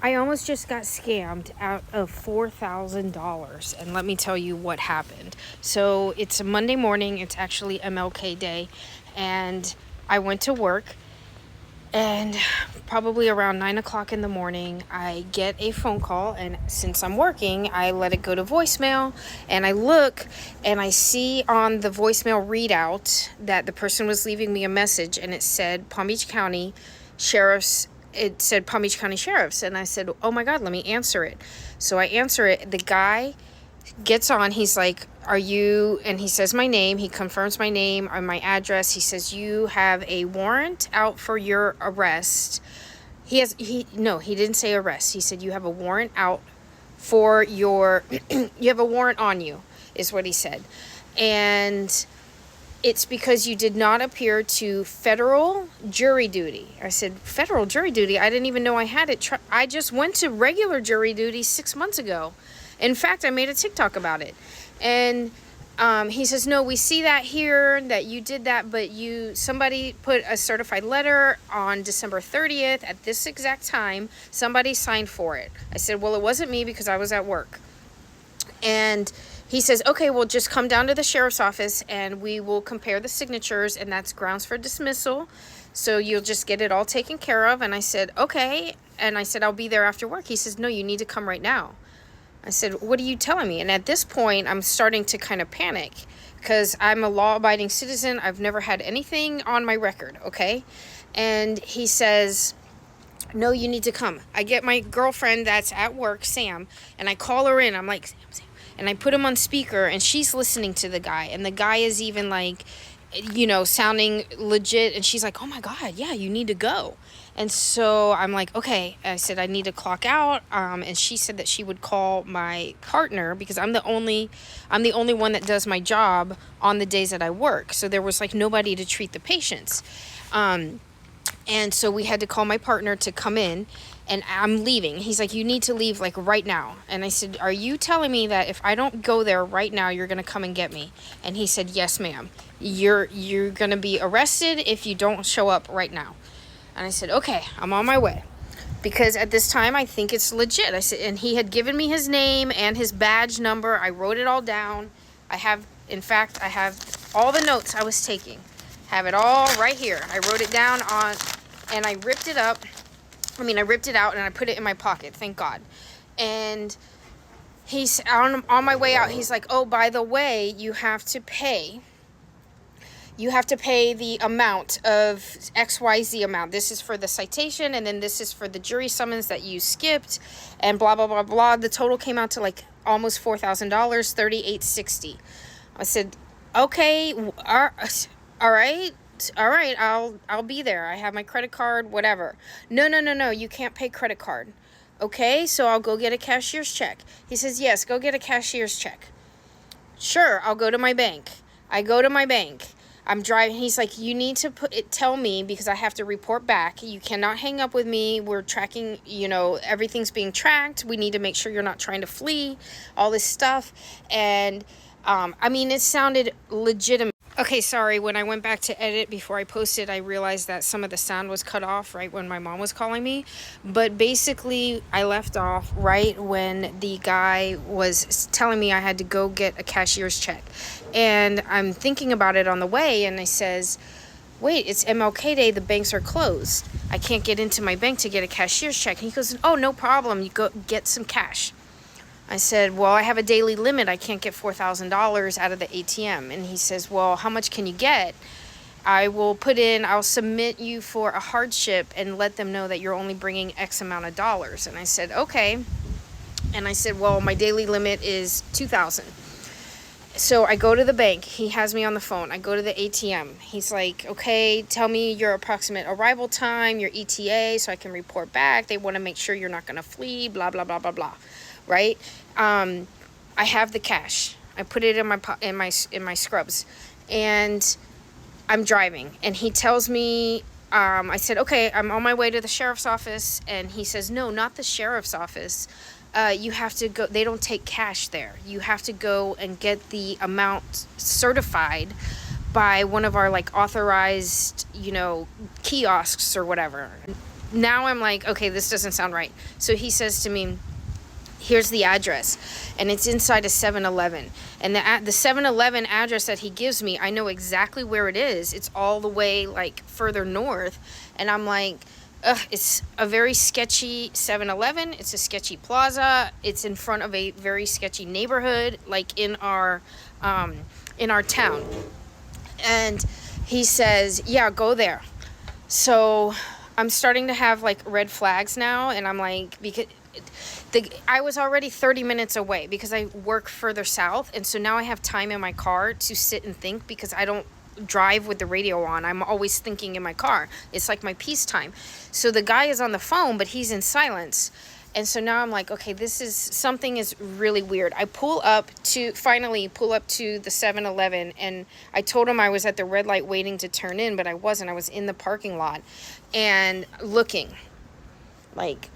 I almost just got scammed out of $4,000. And let me tell you what happened. So it's a Monday morning. It's actually MLK Day. And I went to work. And probably around 9 o'clock in the morning, I get a phone call. And since I'm working, I let it go to voicemail. And I look and I see on the voicemail readout that the person was leaving me a message. And it said Palm Beach County Sheriff's. It said Palm Beach County Sheriff's. And I said, oh my God, let me answer it. So I answer it. The guy gets on. He's like, are you, and he says my name. He confirms my name and my address. He says, you have a warrant out for your arrest. He didn't say arrest. He said, you have a warrant out for your, you have a warrant on you, is what he said. And it's because you did not appear to federal jury duty. I said, federal jury duty? I didn't even know I had it. I just went to regular jury duty 6 months ago. In fact, I made a TikTok about it. And he says, no, we see that here, that you did that, but somebody put a certified letter on December 30th at this exact time. Somebody signed for it. I said, well, it wasn't me because I was at work. And he says, okay, well, just come down to the sheriff's office and we will compare the signatures, and that's grounds for dismissal. So you'll just get it all taken care of. And I said, okay. And I said, I'll be there after work. He says, no, you need to come right now. I said, what are you telling me? And at this point, I'm starting to kind of panic because I'm a law-abiding citizen. I've never had anything on my record, okay? And he says, no, you need to come. I get my girlfriend that's at work, Sam, and I call her in. I'm like, Sam. And I put him on speaker, and she's listening to the guy. And the guy is even like, sounding legit. And she's like, oh my God, yeah, you need to go. And so I'm like, okay. I said, I need to clock out. And she said that she would call my partner because I'm the only one that does my job on the days that I work. So there was like nobody to treat the patients. And so we had to call my partner to come in, and I'm leaving. He's like, you need to leave like right now. And I said, are you telling me that if I don't go there right now, you're going to come and get me? And he said, yes, ma'am. You're going to be arrested if you don't show up right now. And I said, okay, I'm on my way. Because at this time, I think it's legit. I said, and he had given me his name and his badge number. I wrote it all down. I have all the notes I was taking. Have it all right here. I wrote it down and I ripped it up. I ripped it out and I put it in my pocket. Thank God. And he's on my way out. He's like, oh, by the way, you have to pay the amount of XYZ amount. This is for the citation, and then this is for the jury summons that you skipped, and blah, blah, blah, blah. The total came out to like almost $4,000, $3,860. I said, okay, all right, I'll be there. I have my credit card, whatever. No, you can't pay credit card. Okay, so I'll go get a cashier's check. He says, yes, go get a cashier's check. Sure, I'll go to my bank. I go to my bank. I'm driving. He's like, you need to tell me because I have to report back. You cannot hang up with me. We're tracking, everything's being tracked. We need to make sure you're not trying to flee, all this stuff. And, it sounded legitimate. Okay, sorry, when I went back to edit before I posted, I realized that some of the sound was cut off right when my mom was calling me. But basically, I left off right when the guy was telling me I had to go get a cashier's check. And I'm thinking about it on the way, and I says, wait, it's MLK Day, the banks are closed. I can't get into my bank to get a cashier's check. And he goes, oh, no problem, you go get some cash. I said, well, I have a daily limit. I can't get $4,000 out of the ATM. And he says, well, how much can you get? I'll submit you for a hardship and let them know that you're only bringing X amount of dollars. And I said, okay. And I said, well, my daily limit is $2,000. So I go to the bank. He has me on the phone. I go to the ATM. He's like, okay, tell me your approximate arrival time, your ETA, so I can report back. They want to make sure you're not going to flee, blah, blah, blah, blah, blah. Right? I have the cash. I put it in my scrubs, and I'm driving. And he tells me, I said, okay, I'm on my way to the sheriff's office. And he says, no, not the sheriff's office. You have to go. They don't take cash there. You have to go and get the amount certified by one of our authorized, kiosks or whatever. now I'm like, okay, this doesn't sound right. So he says to me, here's the address, and it's inside a 7-Eleven. And the 7-Eleven address that he gives me, I know exactly where it is. It's all the way like further north. And I'm like, ugh, it's a very sketchy 7-Eleven. It's a sketchy plaza. It's in front of a very sketchy neighborhood, like in our town. And he says, yeah, go there. So I'm starting to have like red flags now, and I'm like, because I was already 30 minutes away because I work further south, and so now I have time in my car to sit and think because I don't drive with the radio on. I'm always thinking in my car. It's like my peacetime. So the guy is on the phone, but he's in silence. And so now I'm like, okay, something is really weird. I finally pull up to the 7-Eleven, and I told him I was at the red light waiting to turn in, but I wasn't. I was in the parking lot and looking like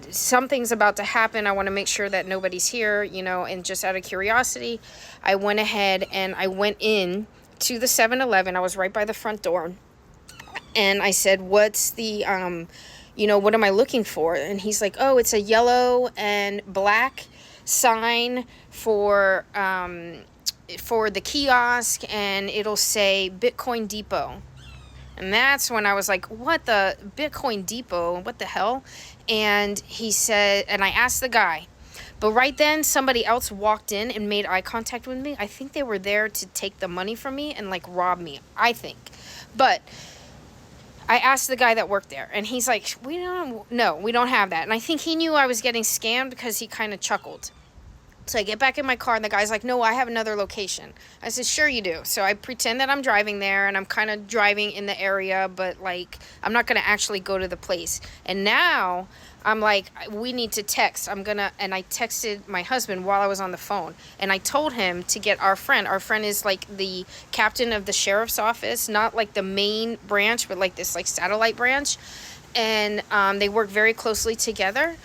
something's about to happen. I want to make sure that nobody's here, and just out of curiosity, I went ahead and I went in to the 7-Eleven. I was right by the front door, and I said, what's the what am I looking for? And he's like, oh, it's a yellow and black sign for the kiosk, and it'll say Bitcoin Depot. And that's when I was like, what the Bitcoin Depot? What the hell? And he said, and I asked the guy, but right then somebody else walked in and made eye contact with me. I think they were there to take the money from me and like rob me, I think. But I asked the guy that worked there, and he's like, we don't have that. And I think he knew I was getting scammed because he kind of chuckled. So I get back in my car, and the guy's like, no, I have another location. I said, sure you do. So I pretend that I'm driving there, and I'm kind of driving in the area, but like, I'm not going to actually go to the place. And now I'm like, we need to text. And I texted my husband while I was on the phone, and I told him to get our friend. Our friend is like the captain of the sheriff's office, not like the main branch, but like this like satellite branch. And they work very closely together.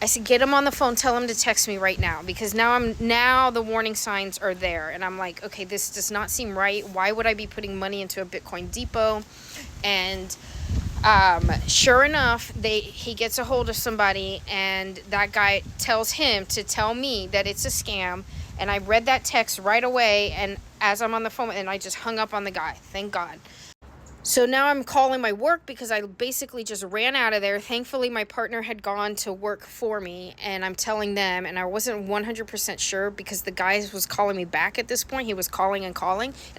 I said, get him on the phone, tell him to text me right now, because now the warning signs are there. And I'm like, okay, this does not seem right. Why would I be putting money into a Bitcoin Depot? And sure enough, he gets a hold of somebody, and that guy tells him to tell me that it's a scam. And I read that text right away, and as I'm on the phone, and I just hung up on the guy. Thank God. So now I'm calling my work because I basically just ran out of there. Thankfully, my partner had gone to work for me, and I'm telling them, and I wasn't 100% sure because the guy was calling me back at this point. He was calling, and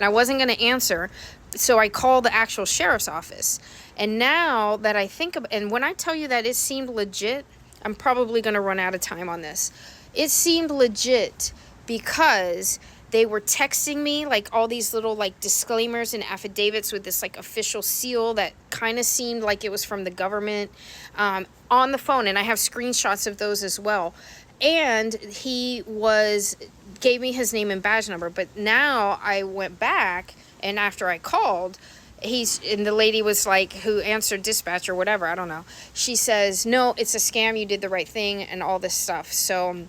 I wasn't going to answer. So I called the actual sheriff's office. And now that I think of, and when I tell you that it seemed legit, I'm probably going to run out of time on this. It seemed legit because they were texting me like all these little like disclaimers and affidavits with this like official seal that kind of seemed like it was from the government on the phone. And I have screenshots of those as well. And he gave me his name and badge number. But now I went back, and after I called, and the lady was like, who answered dispatch or whatever, I don't know. She says, no, it's a scam. You did the right thing and all this stuff. So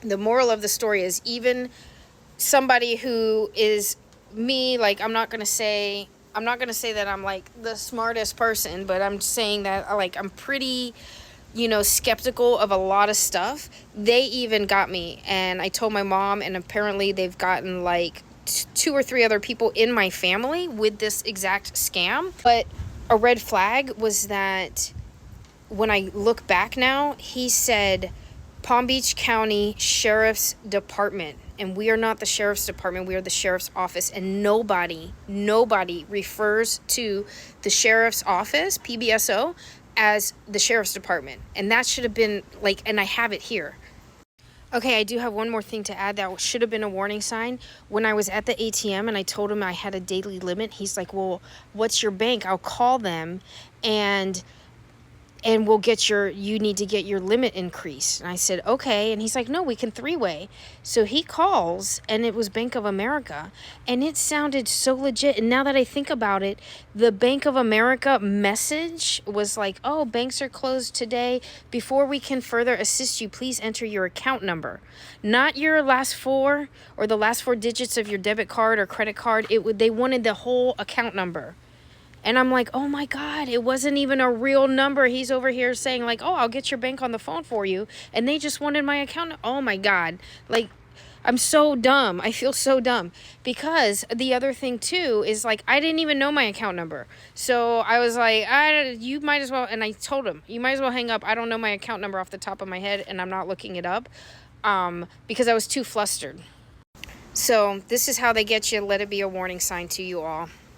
the moral of the story is, even somebody who is me, like, I'm not gonna say that I'm like the smartest person, but I'm saying that like I'm pretty, skeptical of a lot of stuff. They even got me, and I told my mom, and apparently they've gotten like 2 or 3 other people in my family with this exact scam. But a red flag was that when I look back now, he said Palm Beach County Sheriff's Department. And we are not the sheriff's department. We are the sheriff's office. And nobody refers to the sheriff's office, PBSO, as the sheriff's department. And that should have been like, and I have it here. Okay, I do have one more thing to add that should have been a warning sign. When I was at the ATM and I told him I had a daily limit, he's like, well, what's your bank? I'll call them and we'll you need to get your limit increased. And I said, okay. And he's like, no, we can 3-way. So he calls, and it was Bank of America, and it sounded so legit. And now that I think about it, the Bank of America message was like, oh, banks are closed today. Before we can further assist you, please enter your account number. Not your last 4 or the last 4 digits of your debit card or credit card. They wanted the whole account number. And I'm like, oh my God, it wasn't even a real number. He's over here saying like, oh, I'll get your bank on the phone for you. And they just wanted my account. Oh my God. Like, I'm so dumb. I feel so dumb. Because the other thing too is like, I didn't even know my account number. So I was like, you might as well. And I told him, you might as well hang up. I don't know my account number off the top of my head and I'm not looking it up. Because I was too flustered. So this is how they get you. Let it be a warning sign to you all.